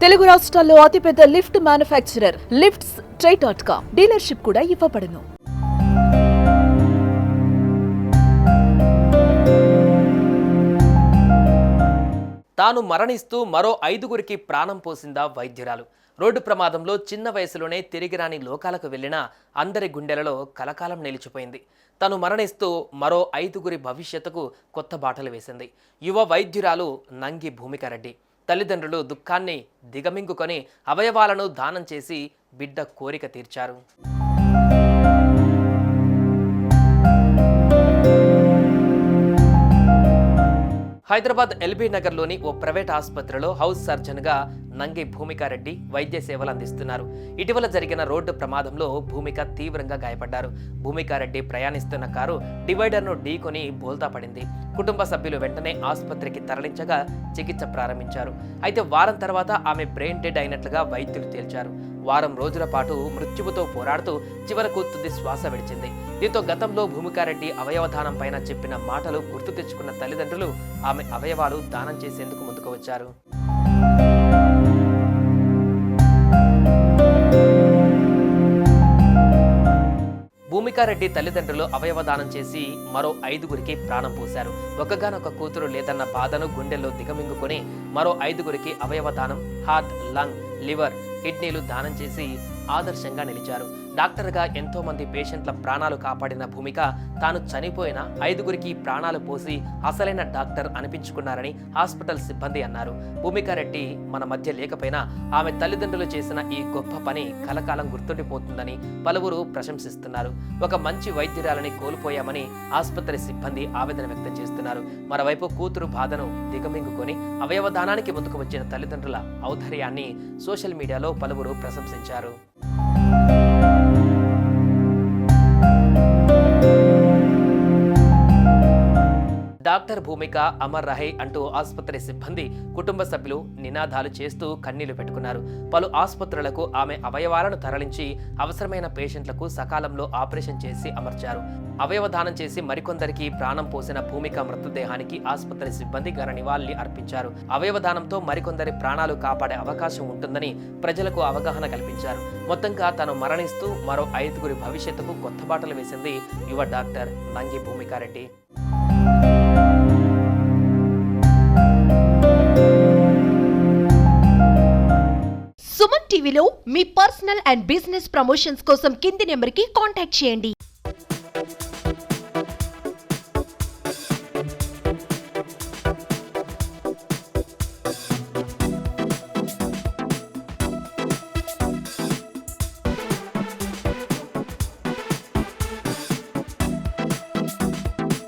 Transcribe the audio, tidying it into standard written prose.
తెలుగు రాష్ట్రాల్లో అతిపెద్ద lift manufacturer lifts ట్రై.com dealership కూడా ఇవ్వబడును. తాను మరణిస్తూ మరో 5గురికి ప్రాణం పోసిందా వైద్యురాలు. రోడ్డు ప్రమాదంలో చిన్న వయసులోనే తిరిగిరాని లోకాలకు వెళ్లిన అందరి గుండెలలో కలకాలం నిలిచిపోయింది. తను మరణిస్తూ మరో 5గురి భవిష్యత్తుకు కొత్త బాటలు వేసింది యువ వైద్యురాలు నంగి భూమికారెడ్డి. తల్లిదండ్రులు దుఃఖాన్ని దిగమింగుకొని అవయవాలను దానం చేసి బిడ్డ కోరిక తీర్చారు. హైదరాబాద్ ఎల్బీ నగర్లోని ఓ ప్రైవేట్ ఆసుపత్రిలో హౌస్ సర్జన్గా నంగి భూమికారెడ్డి వైద్య సేవలు అందిస్తున్నారు. ఇటీవల జరిగిన రోడ్డు ప్రమాదంలో భూమిక తీవ్రంగా గాయపడ్డారు. భూమికారెడ్డి ప్రయాణిస్తున్న కారు డివైడర్ను ఢీకొని బోల్తా పడింది. కుటుంబ సభ్యులు వెంటనే ఆసుపత్రికి తరలించగా చికిత్స ప్రారంభించారు. అయితే వారం తర్వాత ఆమె బ్రెయిన్ డెడ్ అయినట్లుగా వైద్యులు తేల్చారు. వారం రోజుల పాటు మృత్యువుతో పోరాడుతూ చివరకు తుది శ్వాస విడిచింది. దీంతో గతంలో భూమికారెడ్డి అవయవదానం పైన చెప్పిన మాటలు గుర్తు తెచ్చుకున్న తల్లిదండ్రులు ఆమె అవయవాలు దానం చేసేందుకు ముందుకు వచ్చారు. భూమికారెడ్డి తల్లిదండ్రులు అవయవదానం చేసి మరో 5గురికి ప్రాణం పోశారు. ఒక్కగానొక్క కూతురు లేదన్న బాధను గుండెల్లో దిగమింగుకొని మరో 5గురికి అవయవదానం, హార్ట్, లంగ్, లివర్, కిడ్నీలు దానం చేసి ఆదర్శంగా నిలిచారు. డాక్టర్గా ఎంతో మంది పేషెంట్ల ప్రాణాలు కాపాడిన భూమిక తాను చనిపోయిన 5గురికి ప్రాణాలు పోసి అసలైన డాక్టర్ అనిపించుకున్నారని హాస్పిటల్ సిబ్బంది అన్నారు. భూమికారెడ్డి మన మధ్య లేకపోయినా ఆమె తల్లిదండ్రులు చేసిన ఈ గొప్ప పని కలకాలం గుర్తుండిపోతుందని పలువురు ప్రశంసిస్తున్నారు. ఒక మంచి వైద్యురాలని కోల్పోయామని ఆసుపత్రి సిబ్బంది ఆవేదన వ్యక్తం చేస్తున్నారు. మరోవైపు కూతురు బాధను దిగమింగుకొని అవయవదానానికి ముందుకు వచ్చిన తల్లిదండ్రుల ఔదార్యాన్ని సోషల్ మీడియాలో పలువురు ప్రశంసించారు. డాక్టర్ భూమిక అమర్ రహే అంటూ ఆసుపత్రి సిబ్బంది, కుటుంబ సభ్యులు నినాదాలు చేస్తూ కన్నీళ్లు పెట్టుకున్నారు. పలు ఆసుపత్రులకు ఆమె అవయవాలను తరలించి అవసరమైన పేషెంట్లకు సకాలంలో ఆపరేషన్ చేసి అమర్చారు. అవయవదానం చేసి మరికొందరికి ప్రాణం పోసిన భూమిక మృతదేహానికి ఆసుపత్రి సిబ్బంది ఘన నివాళి అర్పించారు. అవయవదానంతో మరికొందరి ప్రాణాలు కాపాడే అవకాశం ఉంటుందని ప్రజలకు అవగాహన కల్పించారు. మొత్తంగా తాను మరణిస్తూ మరో 5గురి భవిష్యత్తుకు కొత్త బాటలు వేసింది యువ డాక్టర్ నంగి భూమికారెడ్డి. సుమన్ టీవీలో మీ పర్సనల్ అండ్ బిజినెస్ ప్రమోషన్స్ కోసం కింది నెంబర్కి కాంటాక్ట్ చేయండి.